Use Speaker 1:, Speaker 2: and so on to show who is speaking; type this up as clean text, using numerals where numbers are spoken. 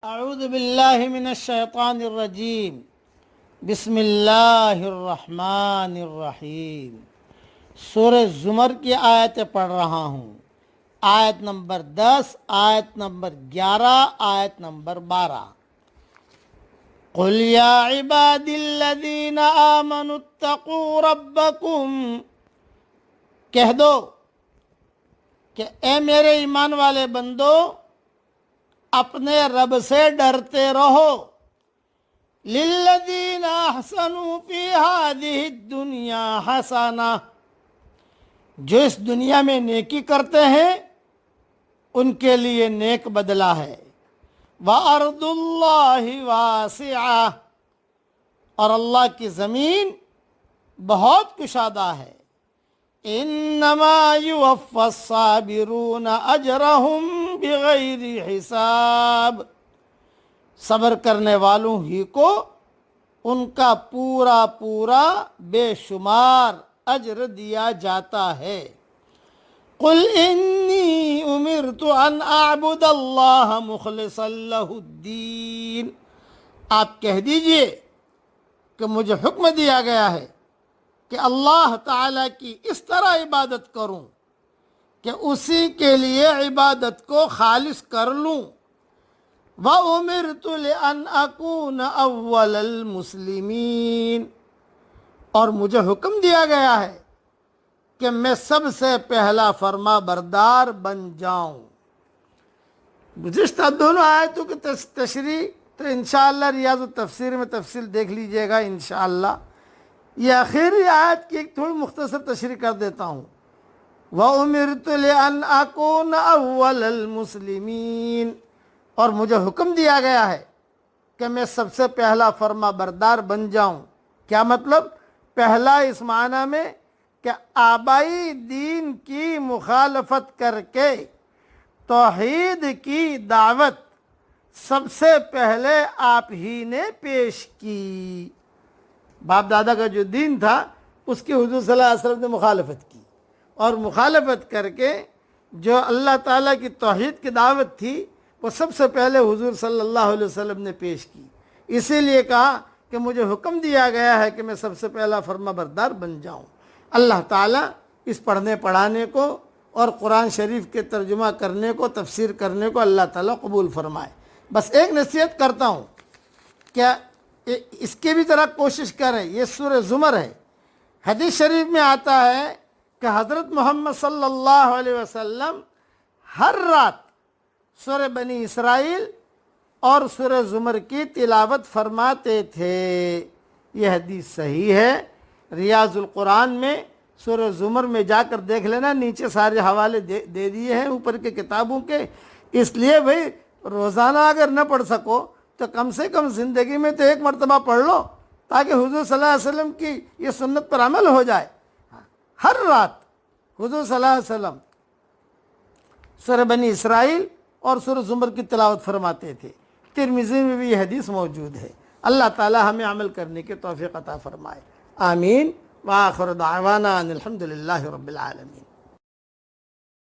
Speaker 1: اعوذ باللہ من الشیطان الرجیم بسم اللہ الرحمن الرحیم۔ سورہ زمر کی آیتیں پڑھ رہا ہوں۔ آیت نمبر 10، آیت نمبر 11، آیت نمبر 12۔ قل یا عبادی الذین آمنوا اتقوا ربکم، کہہ دو کہ اے میرے ایمان والے بندو، اپنے رب سے ڈرتے رہو۔ للذین احسنوا فی ہذہ الدنیا حسنہ، جو اس دنیا میں نیکی کرتے ہیں ان کے لیے نیک بدلہ ہے۔ وَأَرْضُ اللَّهِ وَاسِعَةٌ، اور اللہ کی زمین بہت کشادہ ہے۔ انما یوفی الصابرون اجرہم بغیر حساب، صبر کرنے والوں ہی کو ان کا پورا پورا بے شمار اجر دیا جاتا ہے۔ قل انی امرت ان اعبد اللہ مخلصا لہ الدین، آپ کہہ دیجئے کہ مجھے حکم دیا گیا ہے کہ اللہ تعالیٰ کی اس طرح عبادت کروں کہ اسی کے لیے عبادت کو خالص کر لوں۔ وَأُمِرْتُ لِأَنْ أَكُونَ أَوَّلَ الْمُسْلِمِينَ، اور مجھے حکم دیا گیا ہے کہ میں سب سے پہلا فرما بردار بن جاؤں۔ گزشتہ دونوں آیتوں کی تشریح تو انشاءاللہ ریاض التفسیر میں تفصیل دیکھ لیجئے گا انشاءاللہ۔ یہ آخری آیت کی ایک تھوڑی مختصر تشریح کر دیتا ہوں۔ وَأُمِرْتُ لِأَنْ أَكُونَ أَوَّلَ الْمُسْلِمِينَ، اور مجھے حکم دیا گیا ہے کہ میں سب سے پہلا فرما بردار بن جاؤں۔ کیا مطلب؟ پہلا اس معنی میں کہ آبائی دین کی مخالفت کر کے توحید کی دعوت سب سے پہلے آپ ہی نے پیش کی۔ باپ دادا کا جو دین تھا اس کی حضور صلی اللہ علیہ وسلم نے مخالفت کی، اور مخالفت کر کے جو اللہ تعالیٰ کی توحید کی دعوت تھی وہ سب سے پہلے حضور صلی اللہ علیہ وسلم نے پیش کی۔ اسی لیے کہا کہ مجھے حکم دیا گیا ہے کہ میں سب سے پہلا فرما بردار بن جاؤں۔ اللہ تعالیٰ اس پڑھنے پڑھانے کو اور قرآن شریف کے ترجمہ کرنے کو، تفسیر کرنے کو اللہ تعالیٰ قبول فرمائے۔ بس ایک نصیحت کرتا ہوں، کیا اس کی بھی ذرا کوشش کریں۔ یہ سورہ زمر ہے۔ حدیث شریف میں آتا ہے کہ حضرت محمد صلی اللہ علیہ وسلم ہر رات سورہ بنی اسرائیل اور سورہ زمر کی تلاوت فرماتے تھے۔ یہ حدیث صحیح ہے۔ ریاض القرآن میں سورہ زمر میں جا کر دیکھ لینا، نیچے سارے حوالے دے دیے ہیں اوپر کے کتابوں کے۔ اس لیے بھئی روزانہ اگر نہ پڑھ سکو تو کم سے کم زندگی میں تو ایک مرتبہ پڑھ لو، تاکہ حضور صلی اللہ علیہ وسلم کی یہ سنت پر عمل ہو جائے۔ ہر رات حضور صلی اللہ علیہ وسلم سورہ بنی اسرائیل اور سورہ زمر کی تلاوت فرماتے تھے۔ ترمذی میں بھی یہ حدیث موجود ہے۔ اللہ تعالی ہمیں عمل کرنے کی توفیق عطا فرمائے۔ آمین۔ وآخر دعوانا ان الحمد للہ رب العالمین۔